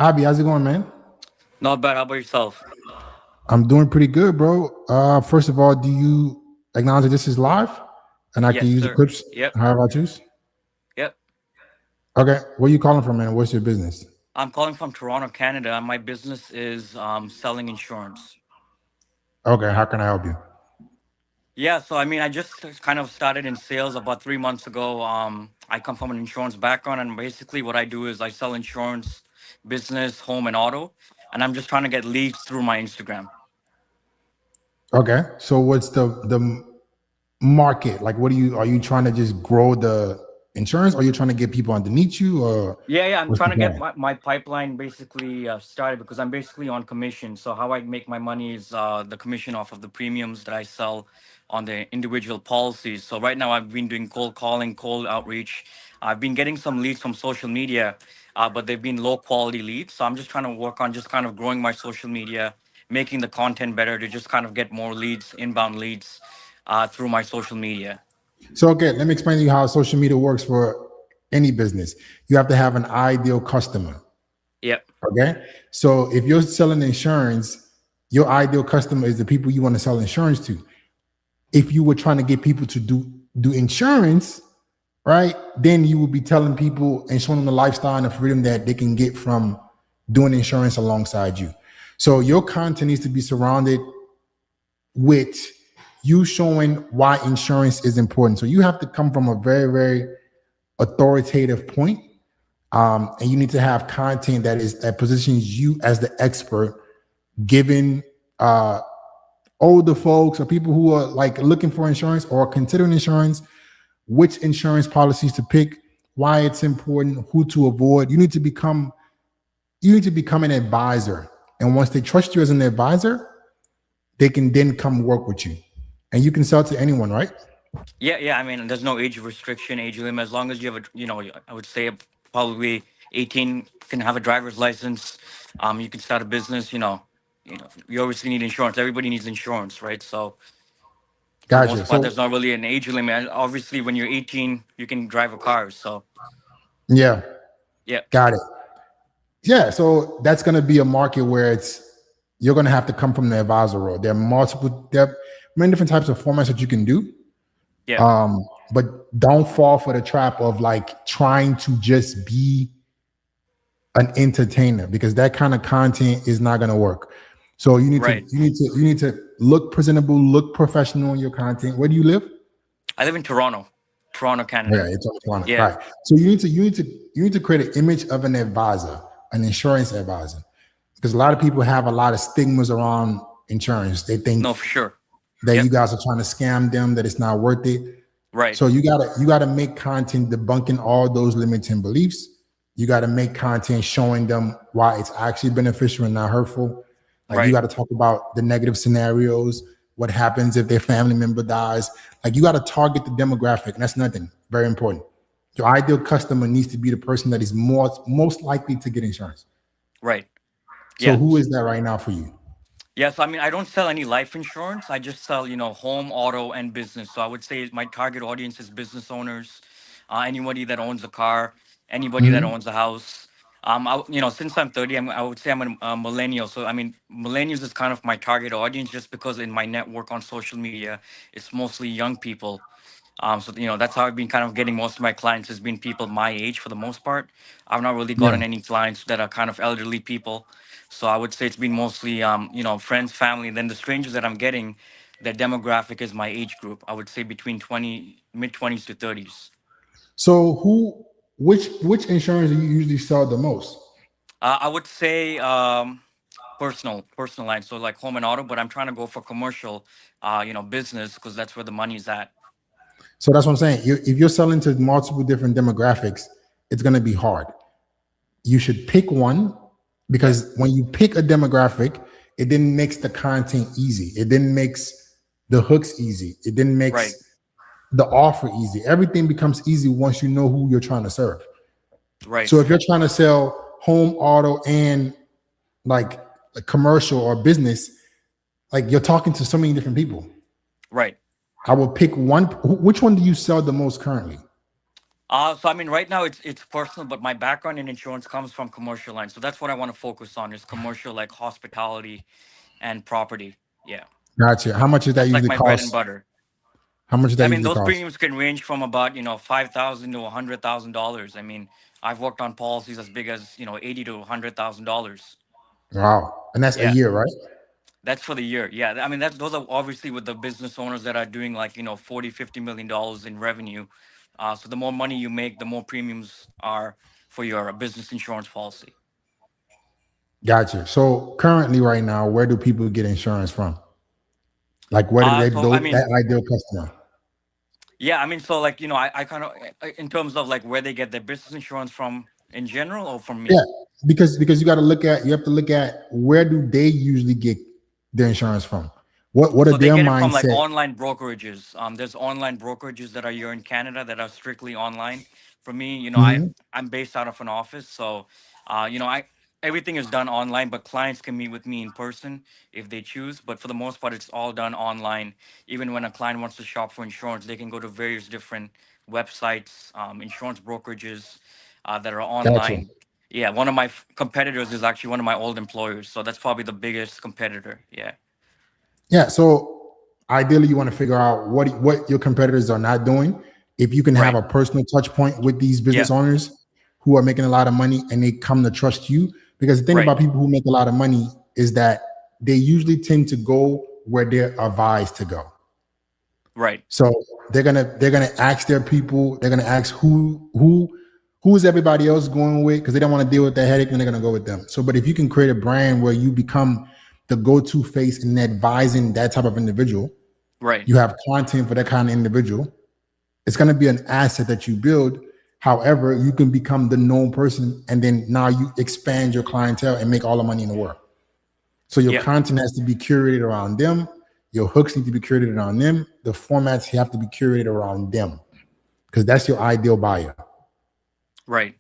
Abby, how's it going, man? Not bad. How about yourself? I'm doing pretty good, bro. First of all, do you acknowledge that this is live and I can Yes, use the sir. clips Yep. however I choose? Yep. Okay, where you calling from, man? What's your business? I'm calling from Toronto, Canada. My business is selling insurance. Okay, how can I help you? Yeah, so I mean, I just kind of started in sales about 3 months ago. I come from an insurance background, and basically, what I do is I sell insurance, business, home, and auto, and I'm just trying to get leads through my Instagram. Okay, so what's the market? Like, what are you trying to just grow the insurance, or you trying to get people underneath you, or Yeah, I'm what's trying the to get plan? my pipeline basically started because I'm basically on commission. So how I make my money is the commission off of the premiums that I sell on the individual policies. So right now I've been doing cold calling, cold outreach. I've been getting some leads from social media, but they've been low quality leads. So I'm just trying to work on just kind of growing my social media, making the content better to just kind of get more leads, inbound leads through my social media. So, okay, let me explain to you how social media works for any business. You have to have an ideal customer. Yep. Okay. So if you're selling insurance, your ideal customer is the people you want to sell insurance to. If you were trying to get people to do insurance, right, then you would be telling people and showing them the lifestyle and the freedom that they can get from doing insurance alongside you. So your content needs to be surrounded with you showing why insurance is important. So you have to come from a very, very authoritative point, and you need to have content that positions you as the expert, given older folks or people who are like looking for insurance or considering insurance, which insurance policies to pick, why it's important, who to avoid. You need to become an advisor. And once they trust you as an advisor, they can then come work with you. And you can sell to anyone, right? Yeah. I mean, there's no age restriction, age limit. As long as you have I would say probably 18 can have a driver's license. You can start a business. You obviously need insurance. Everybody needs insurance, right? So for the Gotcha. most part, there's So not really an age limit. And obviously, when you're 18, you can drive a car. So yeah, yeah, got it. Yeah, so that's going to be a market where you're going to have to come from the advisor role. There are many different types of formats that you can do. yeah, But don't fall for the trap of like trying to just be an entertainer, because that kind of content is not going to work. So right. you need to look presentable, look professional in your content. Where do you live? I live in Toronto, Toronto, Yeah, Canada. it's on the planet. Yeah, Right. So you need to create an image of an advisor, an insurance advisor, because a lot of people have a lot of stigmas around insurance. They think no, for sure. that you Yep, guys are trying to scam them, that it's not worth it. right, So you gotta make content debunking all those limiting beliefs. You got to make content showing them why it's actually beneficial and not hurtful. Like you right, got to talk about the negative scenarios, what happens if their family member dies. Like you got to target the demographic, and that's nothing very important. Your ideal customer needs to be the person that is most likely to get insurance. right. So Yeah. who is that right now for you? Yes, I mean, I don't sell any life insurance. I just sell, home, auto, and business. So I would say my target audience is business owners, anybody that owns a car, anybody that Mhm. owns a house. Since I'm 30, I would say I'm a millennial. So I mean, millennials is kind of my target audience, just because in my network on social media, it's mostly young people. So that's how I've been kind of getting most of my clients has been people my age for the most part. I've not really Yeah. gotten any clients that are kind of elderly people. So I would say it's been mostly friends, family. And then the strangers that I'm getting, their demographic is my age group. I would say between 20 mid 20s to 30s. So which insurance do you usually sell the most? I would say personal line, so like home and auto. But I'm trying to go for commercial, business, because that's where the money's at. So that's what I'm saying. If you're selling to multiple different demographics, it's going to be hard. You should pick one, Yeah. because when you pick a demographic, it then makes the content easy. It then makes the hooks easy. It then Right. makes the offer easy. Everything becomes easy once you know who you're trying to serve. Right. So if you're trying to sell home, auto, and like a commercial or business, like you're talking to so many different people. Right. I will pick one. Which one do you sell the most currently? So I mean, right now it's personal, but my background in insurance comes from commercial lines. So that's what I want to focus on is commercial, like hospitality and property. Yeah, Gotcha. How much does that that's like usually my bread and cost? butter. How much does I that mean, usually those cost? premiums can range from about 5,000 to $100,000. I mean, I've worked on policies as big as 80 to $100,000. Wow. And that's a Yeah, year, right? that's for the year. Yeah, I mean that's those are obviously with the business owners that are doing like 40 to $50 million in revenue. So the more money you make, the more premiums are for your business insurance policy. Gotcha. So currently, right now, where do people get insurance from? Like, where do they So I those mean, that ideal customer? yeah, I mean, so like I kind of in terms of like where they get their business insurance from in general or from Yeah, me. because you have to look at where do they usually get their insurance from? What are So they their get it from like mindset? online brokerages. There's online brokerages that are here in Canada that are strictly online. For me, Mhm. I'm based out of an office, so I everything is done online, but clients can meet with me in person if they choose. But for the most part, it's all done online. Even when a client wants to shop for insurance, they can go to various different websites, insurance brokerages that are Gotcha. online. Yeah, one of my competitors is actually one of my old employers, so that's probably the biggest competitor. Yeah, Yeah. So ideally, you want to figure out what your competitors are not doing. If you can have right. a personal touch point with these Yeah, business owners who are making a lot of money and they come to trust you, because the thing right. about people who make a lot of money is that they usually tend to go where they're advised to go. Right. So they're gonna ask their people. They're gonna ask who's everybody else going with because they don't want to deal with that headache, and they're gonna go with them. So, but if you can create a brand where you become the go-to face in advising that type of individual, Right. you have content for that kind of individual. It's gonna be an asset that you build. However, you can become the known person, and then now you expand your clientele and make all the money in the world. So your Yeah. content has to be curated around them. Your hooks need to be curated around them. The formats have to be curated around them because that's your ideal buyer. Right.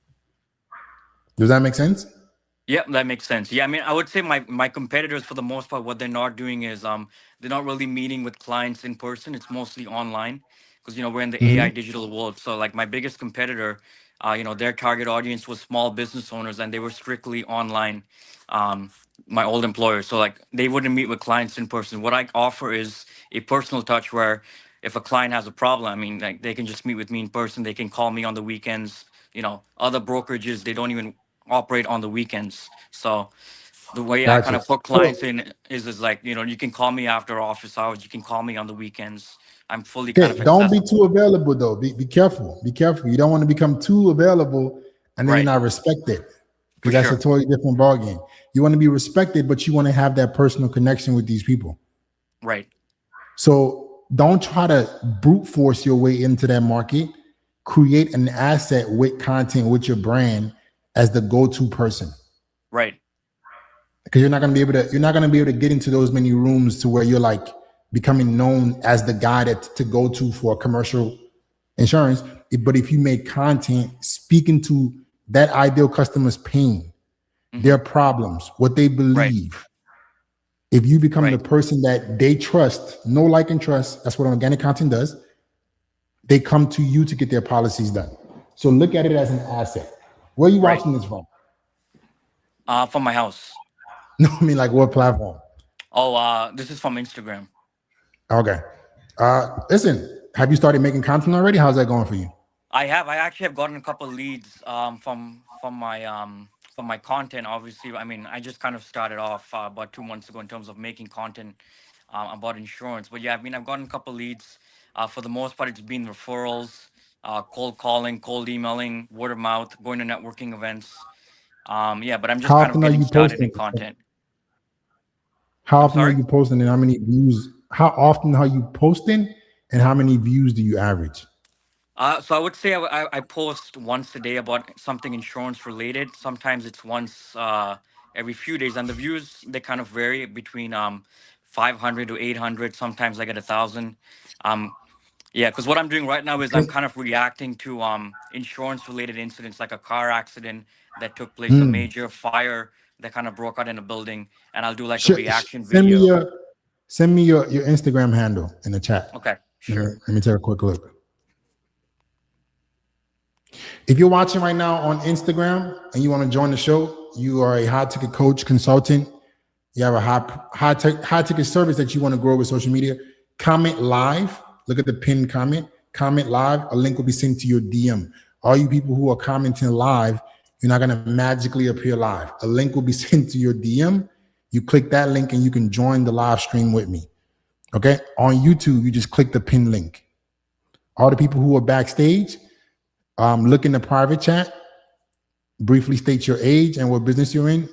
Does that make sense? Yeah, that makes sense. Yeah, I mean, I would say my competitors for the most part, what they're not doing is they're not really meeting with clients in person. It's mostly online because we're in the AI Mhm. digital world. So like my biggest competitor, their target audience was small business owners, and they were strictly online. Um, my old employer, so like they wouldn't meet with clients in person. What I offer is a personal touch where if a client has a problem, I mean, like they can just meet with me in person. They can call me on the weekends. Other brokerages they don't even operate on the weekends. So the way I kind Gotcha. of put So clients in is like, you can call me after office hours, you can call me on the weekends. I'm fully kind of okay, don't be too accessible. available though. Be careful. Be careful. You don't want to become too available and then you're Right. not respected For because that's a sure. totally different ballgame. You want to be respected, but you want to have that personal connection with these people. Right. So don't try to brute force your way into that market. Create an asset with content with your brand as the go-to person. Right. Because you're not gonna be able to get into those many rooms to where you're like becoming known as the guy to go to for commercial insurance. But if you make content speaking to that ideal customer's pain, Hmm. their problems, what they Right. believe, if you become the Right. person that they trust, know, like, and trust, that's what organic content does. They come to you to get their policies done. So look at it as an asset. Where are you Right. watching this from? From my house. No, I mean like what platform? Oh, this is from Instagram. Okay. Listen, have you started making content already? How's that going for you? I actually have gotten a couple leads from my content. Obviously, I mean, I just kind of started off about 2 months ago in terms of making content about insurance. But yeah, I mean, I've gotten a couple leads. For the most part, it's been referrals, cold calling, cold emailing, word of mouth, going to networking events. Yeah, but I'm just How kind of often are getting you started in posting? content. How I'm often are sorry. you posting and how many views? How often are you posting and how many views do you average? So I would say I post once a day about something insurance related. Sometimes it's once every few days, and the views they kind of vary between 500 to 800. Sometimes I get 1,000. Um, yeah, because what I'm doing right now is I'm kind of reacting to insurance related incidents like a car accident that took place, a Hmm. major fire that kind of broke out in a building, and I'll do like a Sh- reaction Send me video. your Instagram handle in the chat. Okay, Let me sure. let me take a quick look. If you're watching right now on Instagram and you want to join the show, you are a high ticket coach, consultant, you have a high ticket service that you want to grow with social media, comment live. Look at the pinned comment live. A link will be sent to your DM. All you people who are commenting live, you're not going to magically appear live. A link will be sent to your DM. You click that link and you can join the live stream with me. Okay. On YouTube, you just click the pin link. All the people who are backstage, look in the private chat, briefly state your age and what business you're in,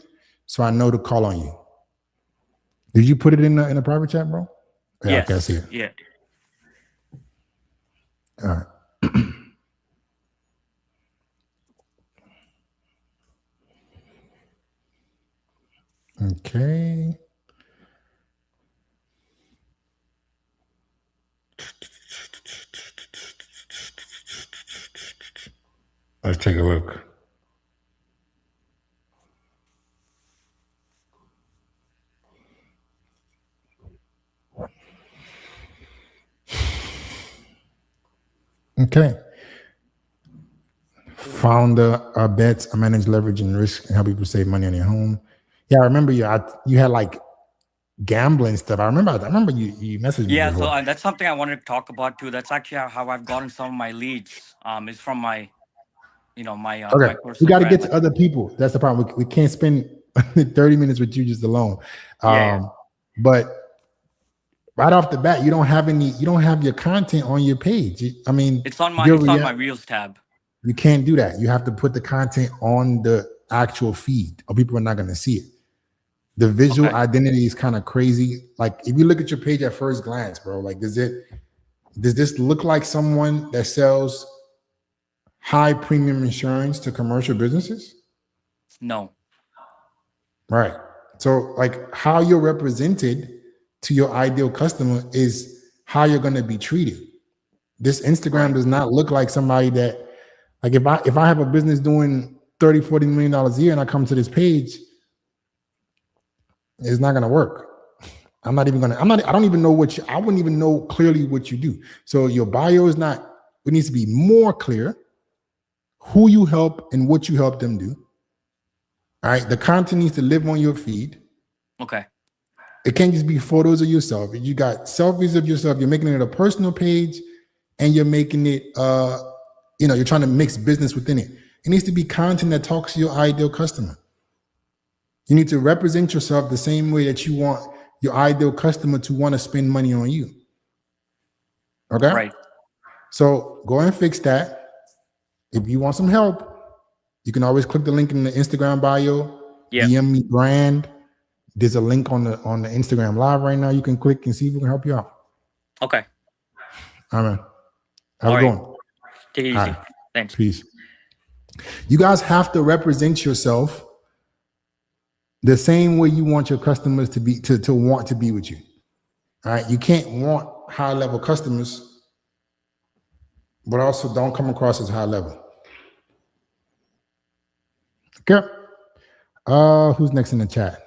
so I know to call on you. Did you put it in the private chat, bro? Yeah, Yes. okay, I see it. Yeah. All right. Okay. Let's take a look. Okay. Founder bets, I manage leverage and risk and help people save money on your home. Yeah, I remember you had like gambling stuff. I remember you messaged me Yeah. before. So that's something I wanted to talk about too. That's actually how I've gotten some of my leads. Is from my, my my Okay, we personal got to get brand. to other people. That's the problem. We can't spend 30 minutes with you just alone. Yeah. But right off the bat, you don't have your content on your page. I mean, It's on my Reels tab. you can't do that. You have to put the content on the actual feed, or people are not going to see it. The visual identity is kind of crazy. Like if you look at your page at first glance, bro, like does this look like someone that sells high premium insurance to commercial businesses? No. Right. So like how you're represented to your ideal customer is how you're going to be treated. This Instagram does not look like somebody that, like if I have a business doing 30, $40 million a year and I come to this page, it's not going to work. I don't even know I wouldn't even know clearly what you do. So your bio it needs to be more clear who you help and what you help them do. All right. The content needs to live on your feed. Okay. It can't just be photos of yourself. You got selfies of yourself. You're making it a personal page and you're making it, you're trying to mix business within it. It needs to be content that talks to your ideal customer. You need to represent yourself the same way that you want your ideal customer to want to spend money on you. Okay? Right. So go and fix that. If you want some help, you can always click the link in the Instagram bio, DM me brand. There's a link on the Instagram live right now. You can click and see if we can help you out. Okay. All right. How's it going? Take it easy. Right. Thanks. Peace. You guys have to represent yourself the same way you want your customers to be to want to be with you. All right. You can't want high level customers, but also don't come across as high level. Okay. Who's next in the chat?